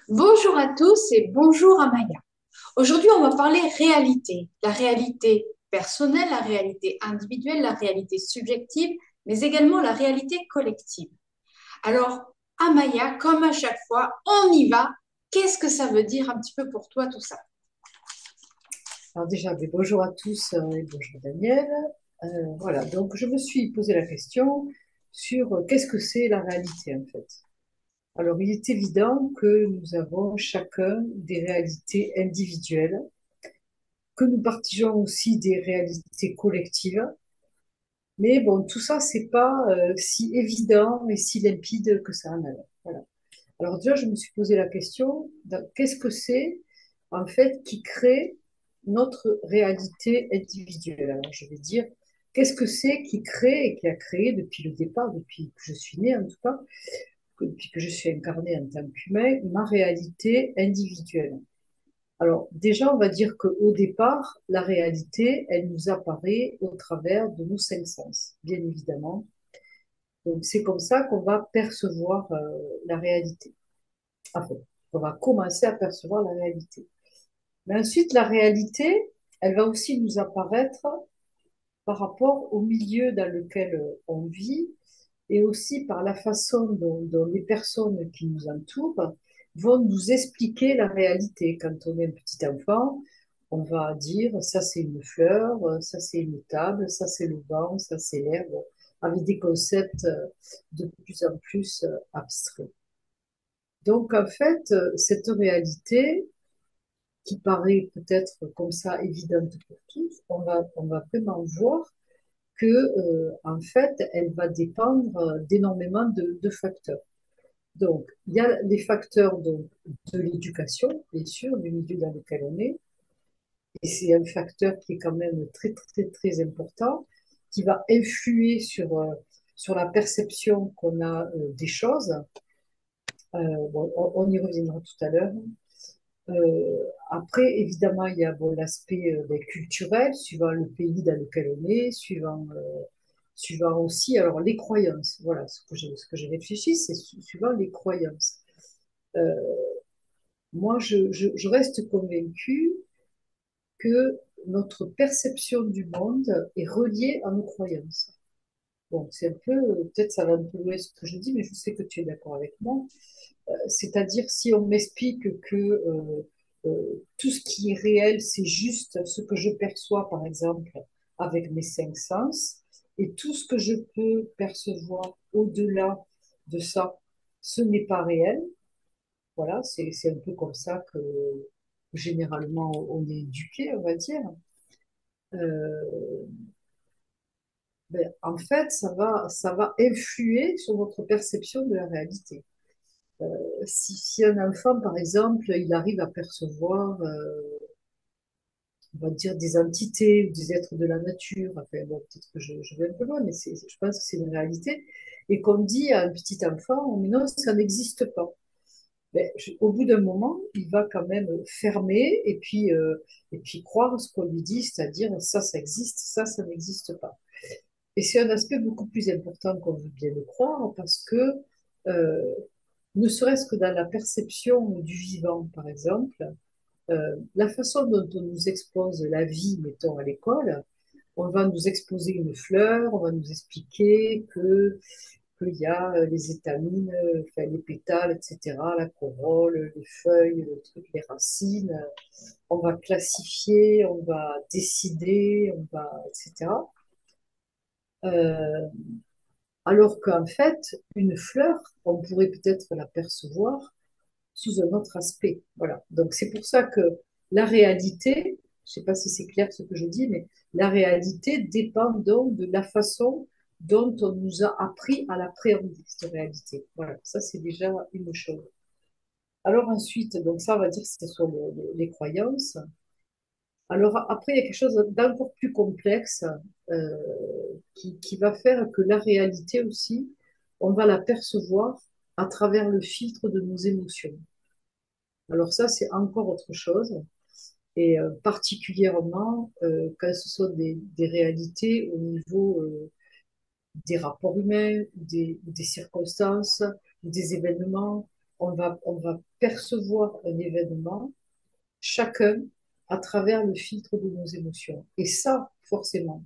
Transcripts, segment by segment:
Bonjour à tous et bonjour à Maya. Aujourd'hui, on va parler réalité. La réalité personnelle, la réalité individuelle, la réalité subjective, mais également la réalité collective. Alors, Amaya, comme à chaque fois, on y va. Qu'est-ce que ça veut dire un petit peu pour toi tout ça? Alors déjà, bonjour à tous et bonjour Daniel. Voilà, donc je me suis posé la question sur qu'est-ce que c'est la réalité en fait. Alors il est évident que nous avons chacun des réalités individuelles, que nous partageons aussi des réalités collectives, mais bon, tout ça, c'est pas si évident et si limpide que ça en a l'air. Voilà. Alors déjà, je me suis posé la question, qu'est-ce que c'est en fait qui crée notre réalité individuelle? Alors je vais dire, qu'est-ce que c'est qui crée et qui a créé depuis le départ, depuis que je suis née en tout cas, depuis que je suis incarnée en tant qu'humain, ma réalité individuelle? Alors déjà, on va dire qu'au départ, la réalité, elle nous apparaît au travers de nos cinq sens, bien évidemment. Donc c'est comme ça qu'on va percevoir la réalité. Enfin, on va commencer à percevoir la réalité. Mais ensuite, la réalité, elle va aussi nous apparaître par rapport au milieu dans lequel on vit et aussi par la façon dont les personnes qui nous entourent vont nous expliquer la réalité. Quand on est un petit enfant, on va dire ça c'est une fleur, ça c'est une table, ça c'est le vent, ça c'est l'herbe, avec des concepts de plus en plus abstraits. Donc en fait, cette réalité, qui paraît peut-être comme ça évidente pour tous, on va vraiment voir que, en fait, elle va dépendre d'énormément de facteurs. Donc, il y a les facteurs de l'éducation, bien sûr, du milieu dans lequel on est, et c'est un facteur qui est quand même très, très, très important, qui va influer sur la perception qu'on a des choses. Bon, on y reviendra tout à l'heure. Après, évidemment, il y a bon, l'aspect culturel, suivant le pays dans lequel on est, suivant aussi alors, les croyances. Voilà, ce que j'ai réfléchi, c'est suivant les croyances. Euh, Moi, je reste convaincue que notre perception du monde est reliée à nos croyances. Bon, c'est un peu, peut-être ça va un peu loin ce que je dis, mais je sais que tu es d'accord avec moi. C'est-à-dire, si on m'explique que tout ce qui est réel, c'est juste ce que je perçois, par exemple, avec mes cinq sens, et tout ce que je peux percevoir au-delà de ça, ce n'est pas réel. Voilà, c'est un peu comme ça que généralement on est éduqué, on va dire. Euh, en fait, ça va influer sur notre perception de la réalité. Si un enfant, par exemple, il arrive à percevoir, on va dire, des entités ou des êtres de la nature, enfin, bon, peut-être que je vais un peu loin, mais je pense que c'est une réalité, et qu'on dit à un petit enfant, mais non, ça n'existe pas. Ben, au bout d'un moment, il va quand même fermer et puis croire ce qu'on lui dit, c'est-à-dire ça existe, ça n'existe pas. Et c'est un aspect beaucoup plus important qu'on veut bien le croire parce que euh, ne serait-ce que dans la perception du vivant, par exemple, la façon dont on nous expose la vie, mettons à l'école, on va nous exposer une fleur, on va nous expliquer qu'il y a les étamines, enfin, les pétales, etc., la corolle, les feuilles, le truc, les racines. On va classifier, on va décider, etc. Euh, Alors qu'en fait, une fleur, on pourrait peut-être la percevoir sous un autre aspect. Voilà. Donc c'est pour ça que la réalité, je ne sais pas si c'est clair ce que je dis, mais la réalité dépend donc de la façon dont on nous a appris à l'appréhender, cette réalité. Voilà, ça c'est déjà une chose. Alors ensuite, donc ça on va dire que ce sont les croyances. Alors après, il y a quelque chose d'encore plus complexe euh, qui va faire que la réalité aussi, on va la percevoir à travers le filtre de nos émotions. Alors ça, c'est encore autre chose. Et particulièrement quand ce sont des réalités au niveau des rapports humains, des circonstances, des événements. on va percevoir un événement, chacun, à travers le filtre de nos émotions. Et ça, forcément,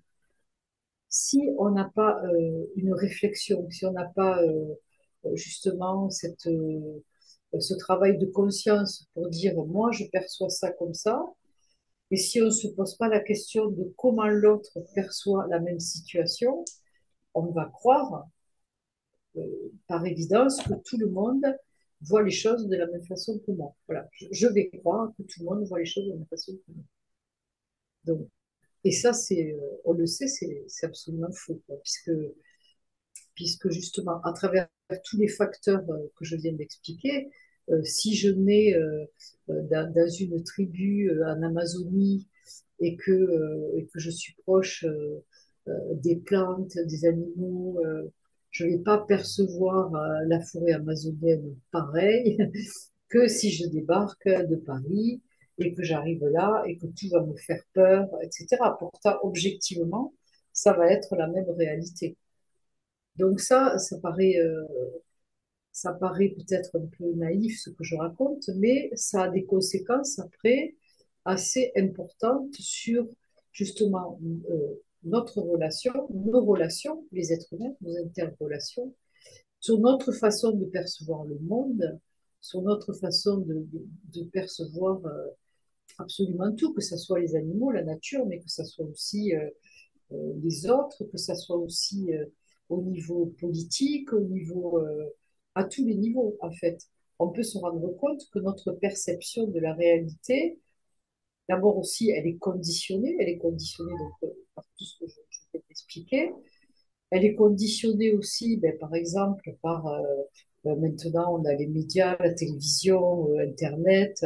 si on n'a pas une réflexion, si on n'a pas justement ce travail de conscience pour dire, moi, je perçois ça comme ça, et si on ne se pose pas la question de comment l'autre perçoit la même situation, on va croire, par évidence, que tout le monde voit les choses de la même façon que moi. Voilà, je vais croire que tout le monde voit les choses de la même façon que moi. Donc, et ça, on le sait, c'est absolument faux, quoi, puisque justement, à travers tous les facteurs que je viens d'expliquer, si je nais dans une tribu en Amazonie et que je suis proche des plantes, des animaux, je ne vais pas percevoir la forêt amazonienne pareil que si je débarque de Paris et que j'arrive là et que tout va me faire peur, etc. Pourtant, objectivement, ça va être la même réalité. Donc ça paraît peut-être un peu naïf ce que je raconte, mais ça a des conséquences après assez importantes sur justement notre relation, nos relations, les êtres humains, nos interrelations, sur notre façon de percevoir le monde, sur notre façon de percevoir absolument tout, que ce soit les animaux, la nature, mais que ce soit aussi les autres, que ce soit aussi au niveau politique, à tous les niveaux, en fait. On peut se rendre compte que notre perception de la réalité, d'abord aussi, elle est conditionnée donc, par tout ce que je vais t'expliquer. Elle est conditionnée aussi, ben, par exemple, par maintenant, on a les médias, la télévision, Internet,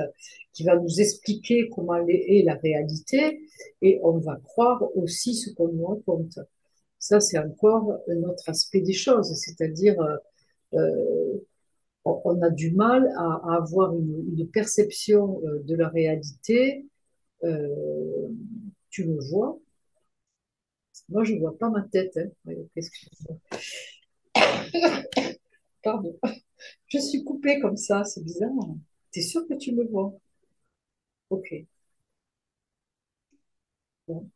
qui va nous expliquer comment est la réalité, et on va croire aussi ce qu'on nous raconte. Ça, c'est encore un autre aspect des choses, c'est-à-dire on a du mal à avoir une perception de la réalité. Euh, Tu le vois, moi je vois pas ma tête. Hein. Excuse-moi. Pardon. Je suis coupée comme ça, c'est bizarre. T'es sûr que tu me vois? Ok. Bon.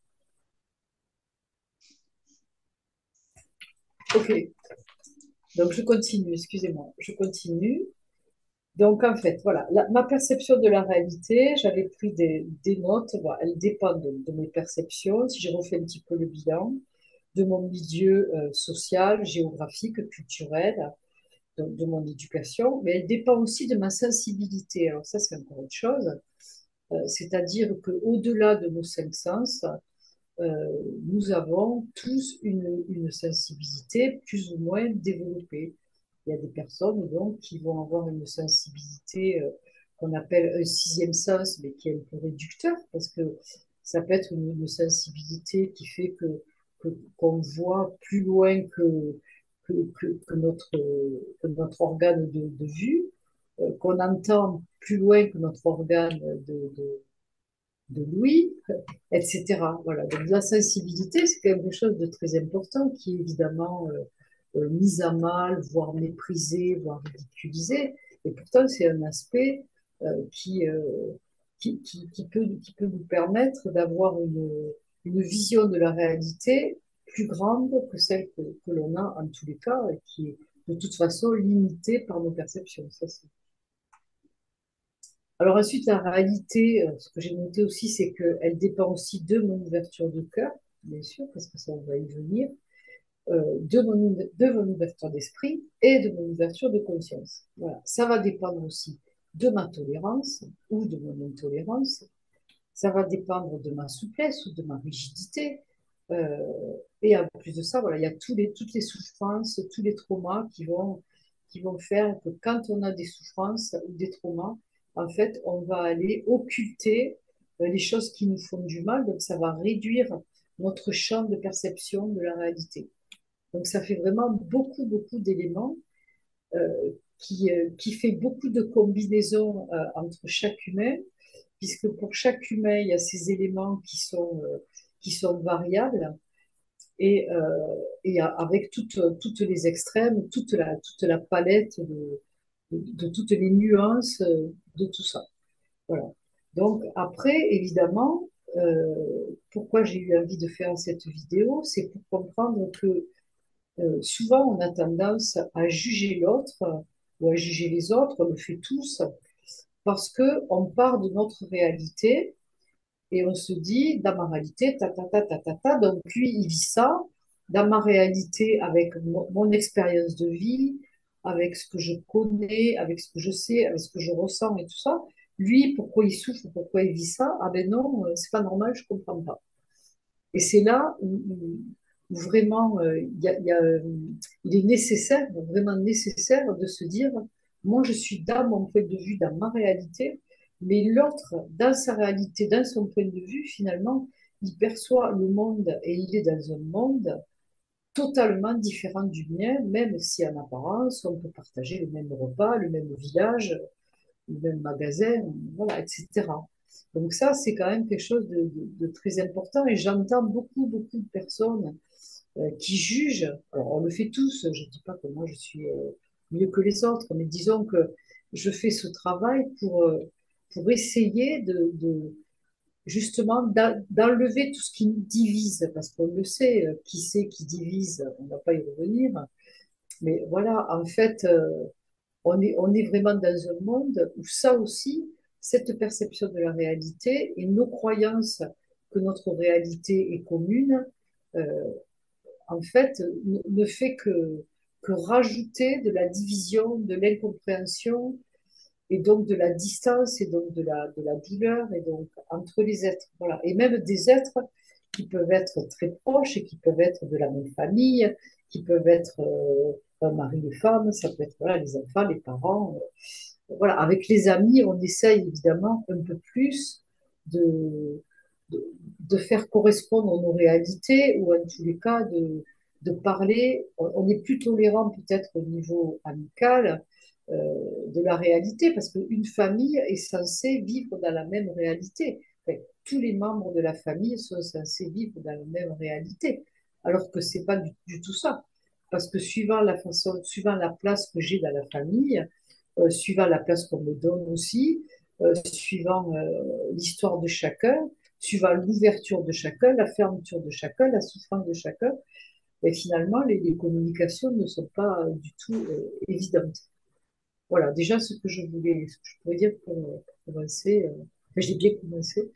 Ok. Donc je continue, excusez-moi. Je continue. Donc, en fait, voilà, ma perception de la réalité, j'avais pris des notes, voilà, elle dépend de mes perceptions. Si je refais un petit peu le bilan de mon milieu social, géographique, culturel, donc de mon éducation, mais elle dépend aussi de ma sensibilité. Alors ça, c'est encore autre chose. C'est-à-dire qu'au-delà de nos cinq sens, nous avons tous une sensibilité plus ou moins développée. Il y a des personnes donc qui vont avoir une sensibilité qu'on appelle un sixième sens, mais qui est un peu réducteur, parce que ça peut être une sensibilité qui fait qu'on voit plus loin que notre organe de vue, qu'on entend plus loin que notre organe de l'ouïe, etc. Voilà. Donc la sensibilité, c'est quelque chose de très important qui est évidemment mise à mal, voire méprisé, voire ridiculisé. Et pourtant, c'est un aspect qui peut nous permettre d'avoir une vision de la réalité plus grande que celle que l'on a en tous les cas, et qui est de toute façon limitée par nos perceptions. Ça, alors ensuite, la réalité, ce que j'ai noté aussi, c'est qu'elle dépend aussi de mon ouverture de cœur, bien sûr, parce que ça, on va y venir, de mon ouverture d'esprit et de mon ouverture de conscience. Voilà. Ça va dépendre aussi de ma tolérance ou de mon intolérance. Ça va dépendre de ma souplesse ou de ma rigidité. Euh, et en plus de ça, voilà, il y a toutes les souffrances, tous les traumas qui vont faire que quand on a des souffrances ou des traumas, en fait, on va aller occulter les choses qui nous font du mal. Donc, ça va réduire notre champ de perception de la réalité. Donc, ça fait vraiment beaucoup, beaucoup d'éléments qui fait beaucoup de combinaisons entre chaque humain, puisque pour chaque humain, il y a ces éléments qui sont variables et avec toutes les extrêmes, toute la palette de toutes les nuances de tout ça. Voilà. Donc après, évidemment, pourquoi j'ai eu envie de faire cette vidéo, c'est pour comprendre que souvent on a tendance à juger l'autre ou à juger les autres, on le fait tous, parce que on part de notre réalité et on se dit, dans ma réalité, ta ta ta ta ta ta, donc lui il vit ça, dans ma réalité, avec mon expérience de vie, avec ce que je connais, avec ce que je sais, avec ce que je ressens et tout ça, lui, pourquoi il souffre, pourquoi il vit ça? Ah ben non, c'est pas normal, je comprends pas. Et c'est là où vraiment il est nécessaire, vraiment nécessaire de se dire, moi je suis dans mon point de vue, dans ma réalité, mais l'autre, dans sa réalité, dans son point de vue, finalement, il perçoit le monde et il est dans un monde totalement différent du mien, même si en apparence, on peut partager le même repas, le même village, le même magasin, voilà, etc. Donc ça, c'est quand même quelque chose de très important et j'entends beaucoup de personnes qui jugent. Alors, on le fait tous, je ne dis pas que moi je suis mieux que les autres, mais disons que je fais ce travail pour essayer justement d'enlever tout ce qui nous divise, parce qu'on le sait, qui c'est qui divise, on ne va pas y revenir, mais voilà, en fait, on est vraiment dans un monde où ça aussi, cette perception de la réalité et nos croyances que notre réalité est commune, euh, en fait, ne fait que rajouter de la division, de l'incompréhension et donc de la distance et donc de la douleur et donc entre les êtres. Voilà. Et même des êtres qui peuvent être très proches et qui peuvent être de la même famille, qui peuvent être un mari et femme, ça peut être voilà, les enfants, les parents. Voilà. Avec les amis, on essaye évidemment un peu plus de, de, de faire correspondre nos réalités ou en tous les cas de parler. On est plus tolérant peut-être au niveau amical de la réalité, parce qu'une famille est censée vivre dans la même réalité. Enfin, tous les membres de la famille sont censés vivre dans la même réalité, alors que c'est pas du tout ça. Parce que suivant la façon, suivant la place que j'ai dans la famille, suivant la place qu'on me donne aussi, suivant l'histoire de chacun, suivant l'ouverture de chacun, la fermeture de chacun, la souffrance de chacun, et finalement, les communications ne sont pas du tout évidentes. Voilà, déjà ce que je pourrais dire pour commencer, enfin, j'ai bien commencé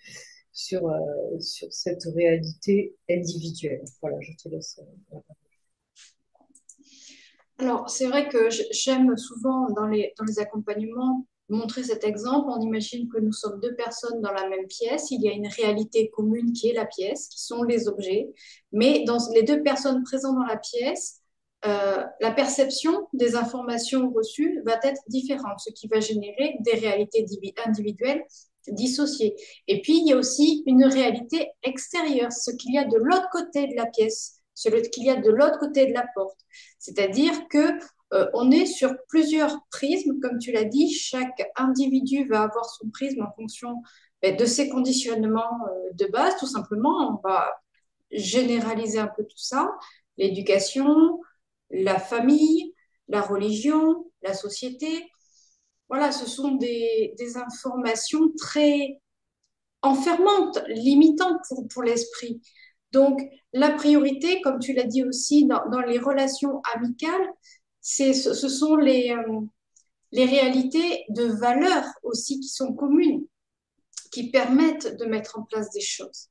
sur cette réalité individuelle. Voilà, je te laisse. Alors, c'est vrai que j'aime souvent dans les accompagnements montrer cet exemple. On imagine que nous sommes deux personnes dans la même pièce. Il y a une réalité commune qui est la pièce, qui sont les objets. Mais dans les deux personnes présentes dans la pièce, la perception des informations reçues va être différente, ce qui va générer des réalités individuelles dissociées. Et puis, il y a aussi une réalité extérieure, ce qu'il y a de l'autre côté de la pièce, ce qu'il y a de l'autre côté de la porte. C'est-à-dire que on est sur plusieurs prismes, comme tu l'as dit, chaque individu va avoir son prisme en fonction de ses conditionnements de base, tout simplement. On va généraliser un peu tout ça, l'éducation, la famille, la religion, la société. Voilà, ce sont des informations très enfermantes, limitantes pour l'esprit. Donc, la priorité, comme tu l'as dit aussi, dans les relations amicales, ce sont les réalités de valeurs aussi qui sont communes, qui permettent de mettre en place des choses.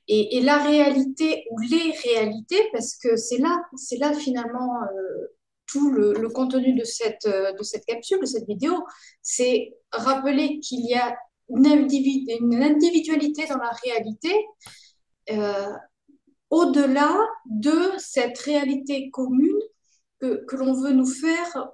Et la réalité ou les réalités, parce que c'est là finalement tout le contenu de cette capsule, de cette vidéo, c'est rappeler qu'il y a une individualité dans la réalité euh, au-delà de cette réalité commune que l'on veut nous faire,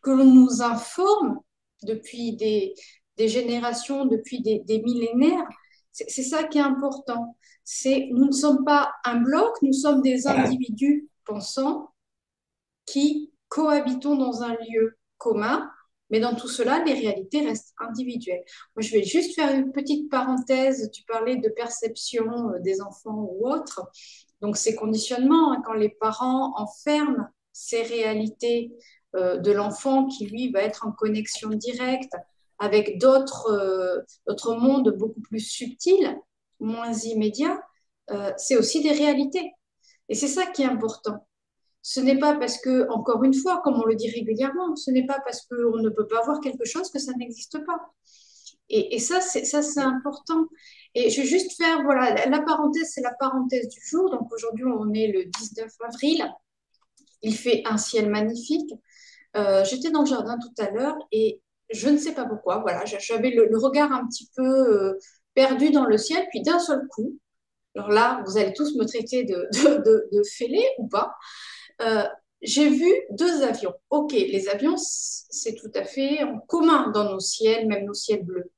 que l'on nous informe depuis des générations, depuis des millénaires. C'est ça qui est important. Nous ne sommes pas un bloc, nous sommes des individus pensants qui cohabitons dans un lieu commun, mais dans tout cela, les réalités restent individuelles. Moi, je vais juste faire une petite parenthèse. Tu parlais de perception des enfants ou autres. Donc, ces conditionnements, hein, quand les parents enferment ces réalités de l'enfant qui, lui, va être en connexion directe avec d'autres mondes beaucoup plus subtils, moins immédiats, c'est aussi des réalités. Et c'est ça qui est important. Ce n'est pas parce que, encore une fois, comme on le dit régulièrement, ce n'est pas parce qu'on ne peut pas voir quelque chose que ça n'existe pas. Et ça, c'est important. Et je vais juste faire, voilà, la parenthèse, c'est la parenthèse du jour. Donc aujourd'hui, on est le 19 avril. Il fait un ciel magnifique. J'étais dans le jardin tout à l'heure et je ne sais pas pourquoi, voilà, j'avais le regard un petit peu perdu dans le ciel, puis d'un seul coup, alors là, vous allez tous me traiter de fêlé ou pas, euh, j'ai vu deux avions. Ok, les avions, c'est tout à fait en commun dans nos ciels, même nos ciels bleus.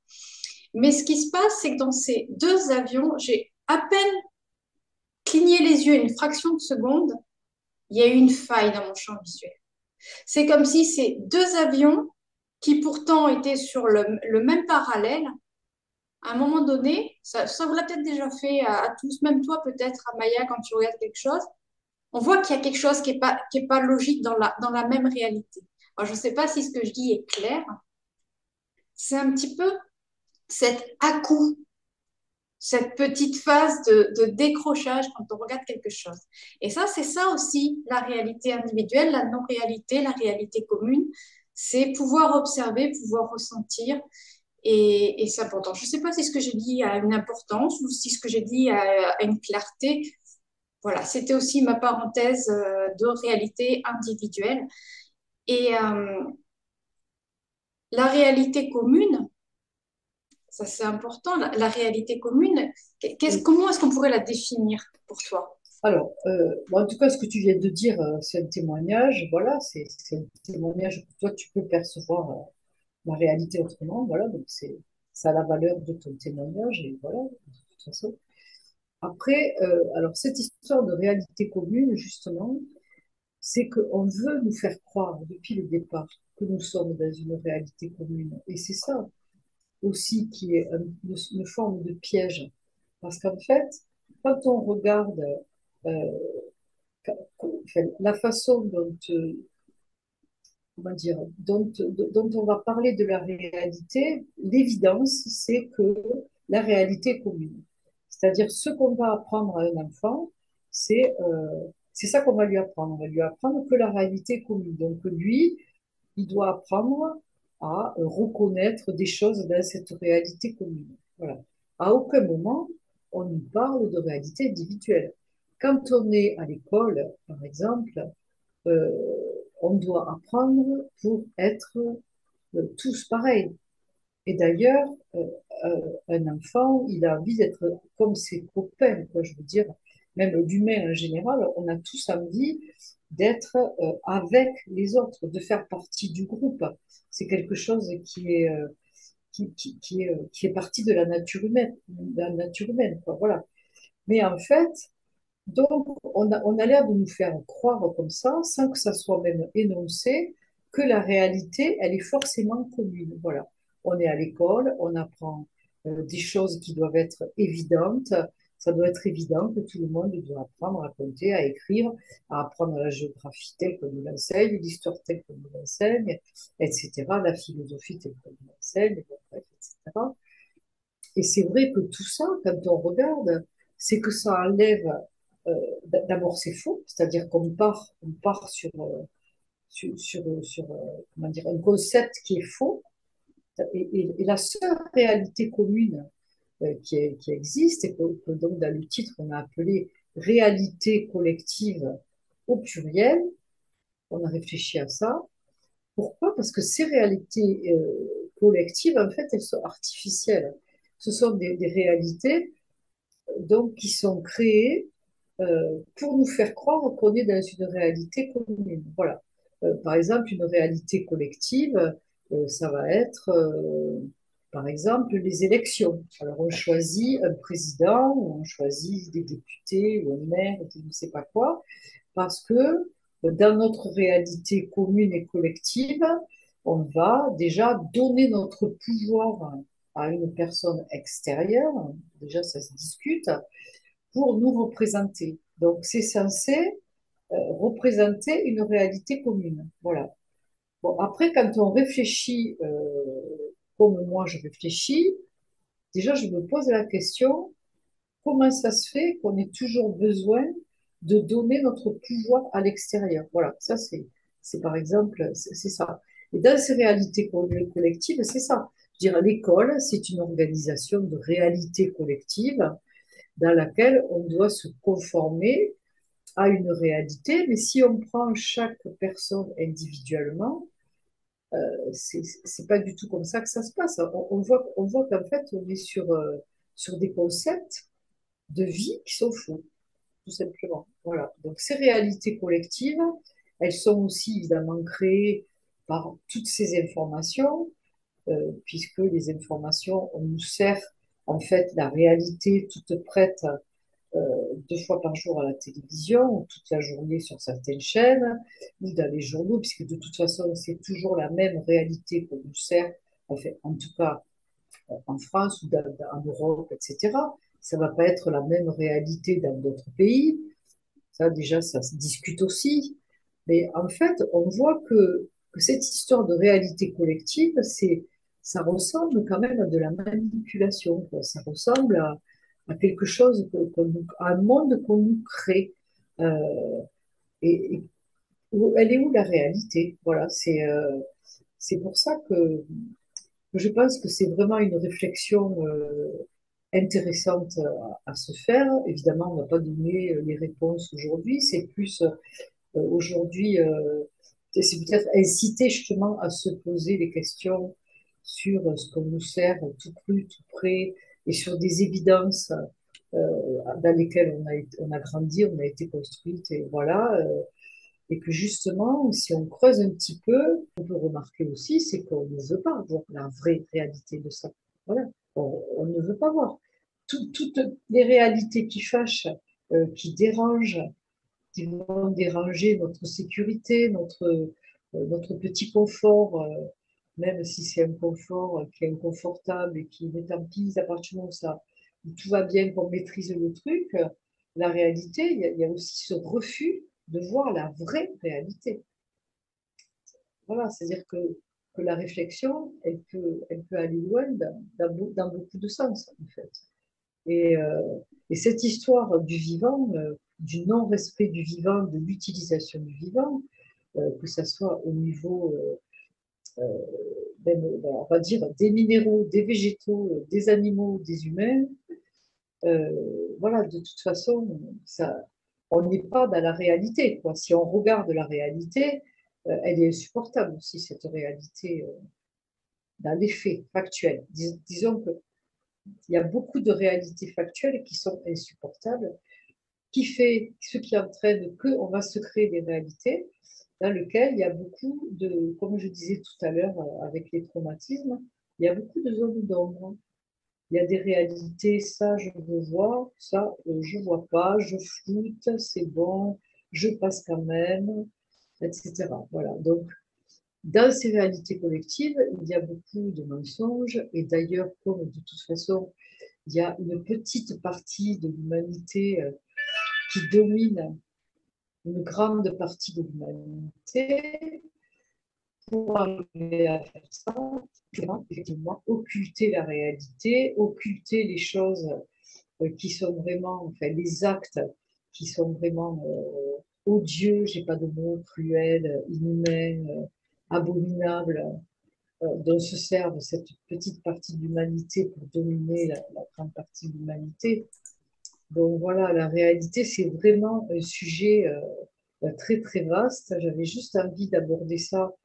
Mais ce qui se passe, c'est que dans ces deux avions, j'ai à peine cligné les yeux une fraction de seconde, il y a eu une faille dans mon champ visuel. C'est comme si ces deux avions, qui pourtant étaient sur le même parallèle, à un moment donné, ça vous l'a peut-être déjà fait à tous, même toi peut-être, à Maya, quand tu regardes quelque chose, on voit qu'il y a quelque chose qui est pas logique dans la même réalité. Alors, je ne sais pas si ce que je dis est clair. C'est un petit peu cet à-coup, cette petite phase de décrochage quand on regarde quelque chose. Et ça, c'est ça aussi, la réalité individuelle, la non-réalité, la réalité commune. C'est pouvoir observer, pouvoir ressentir. Et c'est important. Je ne sais pas si ce que j'ai dit a une importance ou si ce que j'ai dit a une clarté. Voilà, c'était aussi ma parenthèse de réalité individuelle. Et la réalité commune, ça c'est important, la réalité commune, Oui. comment est-ce qu'on pourrait la définir pour toi? Alors, bon, en tout cas, ce que tu viens de dire, c'est un témoignage. Voilà, c'est un témoignage que toi, tu peux percevoir la réalité autrement. Voilà, donc ça a la valeur de ton témoignage. Et voilà, de toute façon. Après, alors, cette histoire de réalité commune, justement, c'est qu'on veut nous faire croire depuis le départ que nous sommes dans une réalité commune. Et c'est ça aussi qui est une forme de piège. Parce qu'en fait, quand on regarde euh, enfin, la façon comment dire, dont on va parler de la réalité, l'évidence, c'est que la réalité est commune. C'est-à-dire, ce qu'on va apprendre à un enfant, c'est ça qu'on va lui apprendre. On va lui apprendre que la réalité est commune. Donc, lui, il doit apprendre à reconnaître des choses dans cette réalité commune. Voilà. À aucun moment, on nous parle de réalité individuelle. Quand on est à l'école, par exemple, euh, on doit apprendre pour être tous pareils. Et d'ailleurs, un enfant, il a envie d'être comme ses copains, quoi, je veux dire, même l'humain en général, on a tous envie d'être avec les autres, de faire partie du groupe. C'est quelque chose qui est partie de la nature humaine, quoi, voilà. Mais en fait, donc, on a l'air de nous faire croire comme ça, sans que ça soit même énoncé, que la réalité, elle est forcément commune. Voilà. On est à l'école, on apprend des choses qui doivent être évidentes. Ça doit être évident que tout le monde doit apprendre à compter, à écrire, à apprendre la géographie telle qu'on nous l'enseigne, l'histoire telle qu'on nous l'enseigne, etc., la philosophie telle qu'on nous l'enseigne, bon, bref, etc. Et c'est vrai que tout ça, quand on regarde, c'est que ça enlève, euh, d'abord c'est faux, c'est-à-dire on part comment dire, un concept qui est faux, et la seule réalité commune qui existe, et que donc dans le titre on a appelé réalité collective au pluriel, on a réfléchi à ça. Pourquoi? Parce que ces réalités collectives, en fait, elles sont artificielles. Ce sont des réalités donc qui sont créées pour nous faire croire qu'on est dans une réalité commune. Voilà. Par exemple, une réalité collective, ça va être, par exemple, les élections. Alors, on choisit un président, ou on choisit des députés, ou un maire, ou je ne sais pas quoi, parce que dans notre réalité commune et collective, on va déjà donner notre pouvoir à une personne extérieure, déjà ça se discute, pour nous représenter. Donc c'est censé représenter une réalité commune. Voilà. Bon, après, quand on réfléchit comme moi je réfléchis, déjà je me pose la question, comment ça se fait qu'on ait toujours besoin de donner notre pouvoir à l'extérieur? Voilà, ça c'est par exemple, c'est ça. Et dans ces réalités collectives, c'est ça. Je veux dire, l'école, c'est une organisation de réalité collective dans laquelle on doit se conformer à une réalité, mais si on prend chaque personne individuellement, c'est pas du tout comme ça que ça se passe. On voit qu'en fait, on est sur des concepts de vie qui sont faux, tout simplement. Voilà. Donc, ces réalités collectives, elles sont aussi évidemment créées par toutes ces informations, puisque les informations, on nous sert en fait la réalité toute prête 2 fois par jour à la télévision, ou toute la journée sur certaines chaînes, ou dans les journaux, puisque de toute façon, c'est toujours la même réalité qu'on nous sert, enfin, en tout cas en France ou en Europe, etc. Ça ne va pas être la même réalité dans d'autres pays. Ça, déjà, ça se discute aussi. Mais en fait, on voit que cette histoire de réalité collective, ça ressemble quand même à de la manipulation, quoi. Ça ressemble à quelque chose, à un monde qu'on nous crée. Euh, et elle est où la réalité? Voilà, c'est pour ça que je pense que c'est vraiment une réflexion intéressante à se faire. Évidemment, on n'a pas donné les réponses aujourd'hui. C'est plus aujourd'hui, c'est peut-être inciter justement à se poser des questions sur ce qu'on nous sert tout cru, tout près, et sur des évidences dans lesquelles on a grandi, on a été construite, et voilà. Et que justement, si on creuse un petit peu, on peut remarquer aussi, c'est qu'on ne veut pas voir la vraie réalité de ça. Voilà, on ne veut pas voir. Toutes les réalités qui fâchent, qui dérangent, qui vont déranger notre sécurité, notre petit confort, même si c'est un confort qui est inconfortable et qui est tant pis, à partir du moment où tout va bien, qu'on maîtrise le truc, la réalité, il y a aussi ce refus de voir la vraie réalité. Voilà, c'est-à-dire que la réflexion, elle peut aller loin dans beaucoup de sens, en fait. Et, euh, et cette histoire du vivant, du non-respect du vivant, de l'utilisation du vivant, que ce soit au niveau, même, on va dire, des minéraux, des végétaux, des animaux, des humains, voilà, de toute façon, ça, on n'est pas dans la réalité, quoi. Si on regarde la réalité, elle est insupportable aussi, cette réalité, dans les faits factuels. Disons qu'il y a beaucoup de réalités factuelles qui sont insupportables, ce qui entraîne qu'on va se créer des réalités dans lesquelles il y a beaucoup de, comme je disais tout à l'heure avec les traumatismes, il y a beaucoup de zones d'ombre. Il y a des réalités, ça je veux voir, ça je vois pas, je floute, c'est bon, je passe quand même, etc. Voilà. Donc, dans ces réalités collectives, il y a beaucoup de mensonges, et d'ailleurs, comme de toute façon, il y a une petite partie de l'humanité qui domine une grande partie de l'humanité, pour arriver à faire ça, effectivement, occulter la réalité, occulter les choses qui sont vraiment, enfin, les actes qui sont vraiment odieux, j'ai pas de mots, cruels, inhumains, abominables, dont se servent cette petite partie de l'humanité pour dominer la grande partie de l'humanité. Donc voilà, la réalité, c'est vraiment un sujet très très vaste. J'avais juste envie d'aborder ça.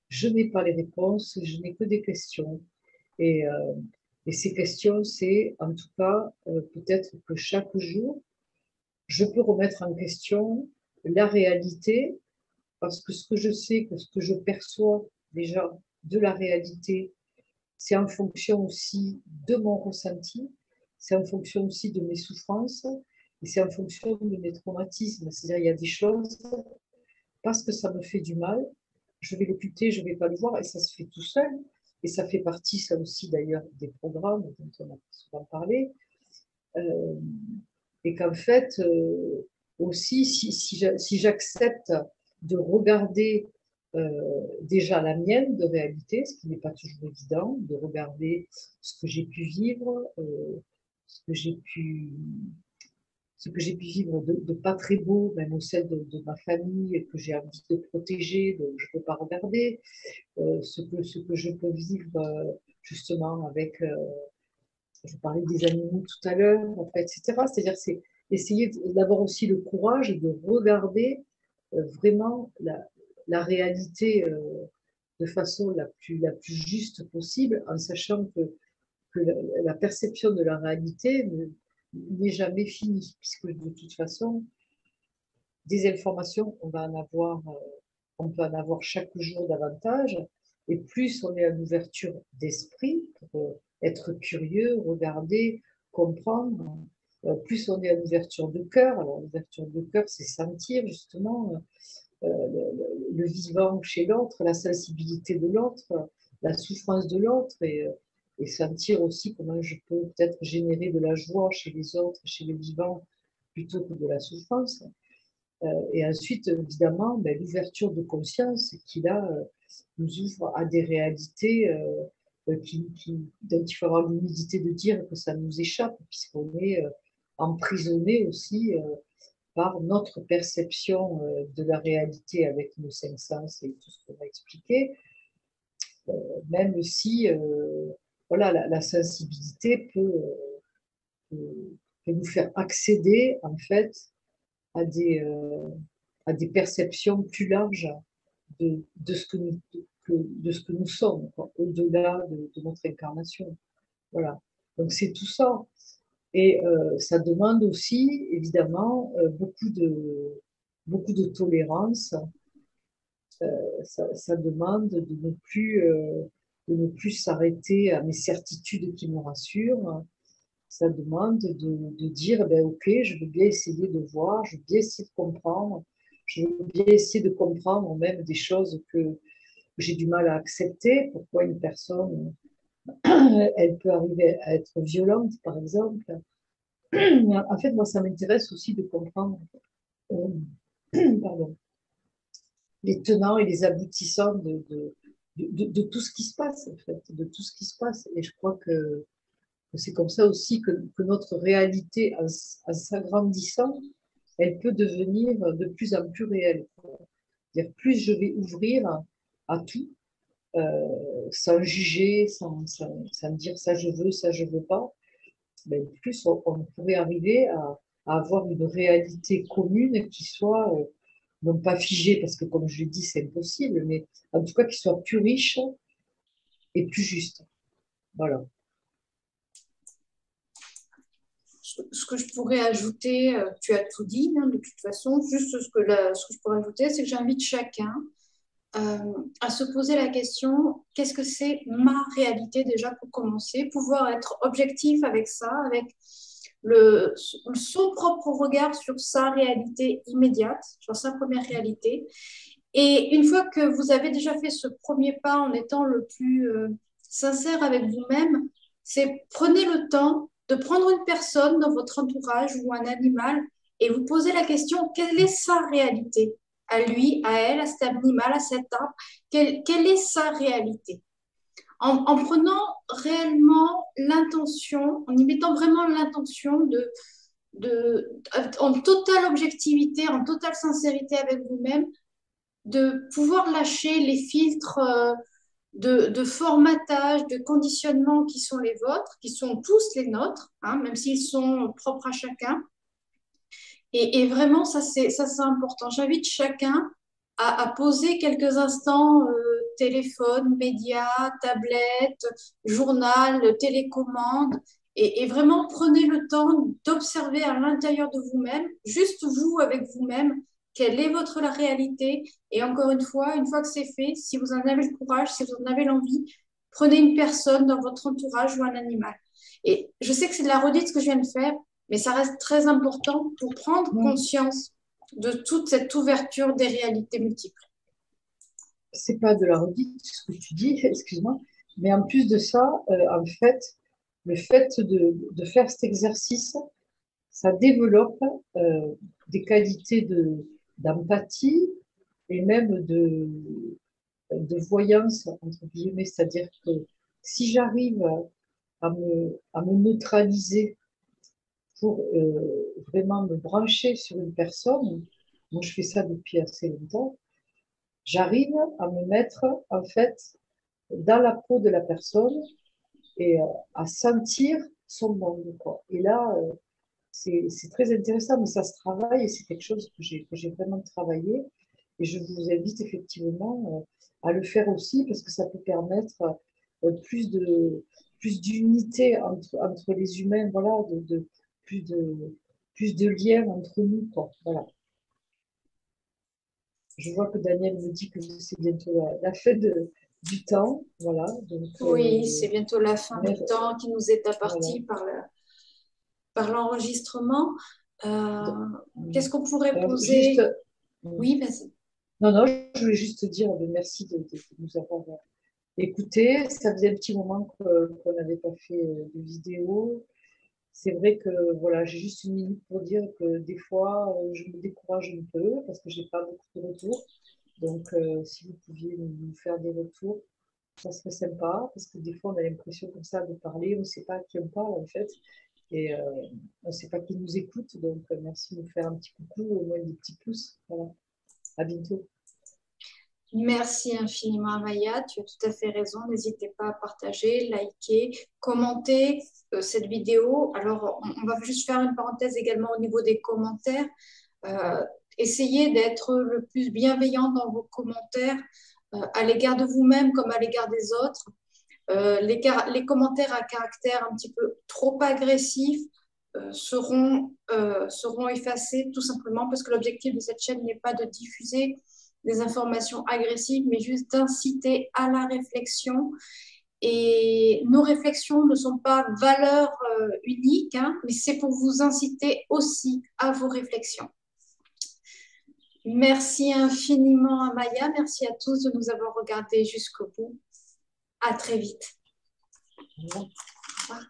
Je n'ai pas les réponses, je n'ai que des questions. Et, euh, et ces questions, c'est en tout cas peut-être que chaque jour, je peux remettre en question la réalité, parce que ce que je sais, que ce que je perçois déjà de la réalité, c'est en fonction aussi de mon ressenti, c'est en fonction aussi de mes souffrances, et c'est en fonction de mes traumatismes. C'est-à-dire, il y a des choses, parce que ça me fait du mal, je vais l'occulter, je ne vais pas le voir, et ça se fait tout seul. Et ça fait partie, ça aussi d'ailleurs, des programmes dont on a souvent parlé. Euh, et qu'en fait, aussi, si j'accepte de regarder déjà la mienne de réalité, ce qui n'est pas toujours évident, de regarder ce que j'ai pu vivre, ce que j'ai pu, ce que j'ai pu vivre de pas très beau, même au sein de ma famille, et que j'ai envie de protéger, donc je ne peux pas regarder, ce que je peux vivre justement avec, je parlais des animaux tout à l'heure, après, etc. C'est-à-dire, c'est essayer d'avoir aussi le courage de regarder vraiment la réalité de façon la plus juste possible, en sachant que la perception de la réalité n'est jamais finie, puisque de toute façon, des informations, on peut en avoir chaque jour davantage, et plus on est à l'ouverture d'esprit pour être curieux, regarder, comprendre, plus on est à l'ouverture de cœur. Alors l'ouverture de cœur, c'est sentir justement le vivant chez l'autre, la sensibilité de l'autre, la souffrance de l'autre, et sentir aussi comment je peux peut-être générer de la joie chez les autres, chez les vivants, plutôt que de la souffrance. Et ensuite, évidemment, ben, l'ouverture de conscience qui, là, nous ouvre à des réalités dont il faut avoir l'humilité de dire que ça nous échappe, puisqu'on est emprisonné aussi par notre perception de la réalité avec nos cinq sens et tout ce qu'on a expliqué, même si voilà, la sensibilité peut nous faire accéder en fait à à des perceptions plus larges de ce de ce que nous sommes, au-delà de notre incarnation. Voilà. Donc c'est tout ça. Et ça demande aussi, évidemment, beaucoup de tolérance. Ça demande de ne plus s'arrêter à mes certitudes qui me rassurent. Ça demande de dire, ben, OK, je veux bien essayer de voir, je veux bien essayer de comprendre, je veux bien essayer de comprendre même des choses que j'ai du mal à accepter. Pourquoi une personne, elle peut arriver à être violente, par exemple. En fait, moi, ça m'intéresse aussi de comprendre euh, pardon, les tenants et les aboutissants de tout ce qui se passe, en fait, de tout ce qui se passe. Et je crois que c'est comme ça aussi que notre réalité, en s'agrandissant, elle peut devenir de plus en plus réelle. C'est-à-dire, plus je vais ouvrir à tout, sans juger, sans dire ça je veux, ça je veux pas, ben, plus on pourrait arriver à avoir une réalité commune qui soit non pas figée, parce que comme je l'ai dit, c'est impossible, mais en tout cas qui soit plus riche et plus juste. Voilà. Ce que je pourrais ajouter, tu as tout dit, hein, de toute façon, juste ce que je pourrais ajouter, c'est que j'invite chacun euh, à se poser la question, qu'est-ce que c'est ma réalité déjà pour commencer, pouvoir être objectif avec ça, avec le, son propre regard sur sa réalité immédiate, sur sa première réalité. Et une fois que vous avez déjà fait ce premier pas en étant le plus sincère avec vous-même, c'est prenez le temps de prendre une personne dans votre entourage ou un animal et vous poser la question, quelle est sa réalité? À lui, à elle, à cet animal, à cet arbre, quelle est sa réalité? En prenant réellement l'intention, en y mettant vraiment l'intention en totale objectivité, en totale sincérité avec vous-même, de pouvoir lâcher les filtres de formatage, de conditionnement qui sont les vôtres, qui sont tous les nôtres, hein, même s'ils sont propres à chacun. Et vraiment, ça, c'est important. J'invite chacun à poser quelques instants téléphone, médias, tablette, journal, télécommande, et vraiment prenez le temps d'observer à l'intérieur de vous-même, juste vous avec vous-même, quelle est votre la réalité. Et encore une fois que c'est fait, si vous en avez le courage, si vous en avez l'envie, prenez une personne dans votre entourage ou un animal. Et je sais que c'est de la redite ce que je viens de faire, mais ça reste très important pour prendre Non, conscience de toute cette ouverture des réalités multiples. c'est pas de la redite ce que tu dis, excuse-moi, mais en plus de ça, en fait, le fait de faire cet exercice, ça développe des qualités d'empathie et même de voyance, entre guillemets, c'est-à-dire que si j'arrive à me neutraliser pour vraiment me brancher sur une personne, moi je fais ça depuis assez longtemps, j'arrive à me mettre en fait dans la peau de la personne et à sentir son monde, quoi. Et là, c'est très intéressant, mais ça se travaille et c'est quelque chose que j'ai vraiment travaillé. Et je vous invite effectivement à le faire aussi parce que ça peut permettre plus plus d'unité entre les humains, voilà, plus de, plus de liens entre nous, quoi. Voilà. Je vois que Daniel me dit que c'est bientôt la fin du temps, voilà. Donc, Oui, c'est bientôt la fin du mais, temps qui nous est voilà. imparti par l'enregistrement. Euh, Donc, Qu'est-ce qu'on pourrait juste, poser? Oui, vas-y. non, non, je voulais juste te dire merci de nous avoir écoutés. Ça faisait un petit moment qu'on n'avait pas fait de vidéo. C'est vrai que voilà, j'ai juste une minute pour dire que des fois, je me décourage un peu parce que j'ai pas beaucoup de retours. Donc, si vous pouviez nous faire des retours, ça serait sympa parce que des fois, on a l'impression comme ça de parler, on ne sait pas à qui on parle en fait. Et on ne sait pas qui nous écoute. Donc, merci de nous faire un petit coucou, au moins des petits pouces. Voilà. À bientôt. Merci infiniment, Amaya. Tu as tout à fait raison. N'hésitez pas à partager, liker, commenter cette vidéo. Alors, on va juste faire une parenthèse également au niveau des commentaires. Euh, Essayez d'être le plus bienveillant dans vos commentaires à l'égard de vous-même comme à l'égard des autres. Les commentaires à caractère un petit peu trop agressif seront effacés tout simplement parce que l'objectif de cette chaîne n'est pas de diffuser des informations agressives, mais juste d'inciter à la réflexion. Et nos réflexions ne sont pas valeurs uniques, hein, mais c'est pour vous inciter aussi à vos réflexions. Merci infiniment à Maya, merci à tous de nous avoir regardés jusqu'au bout. À très vite. Au revoir. Au revoir.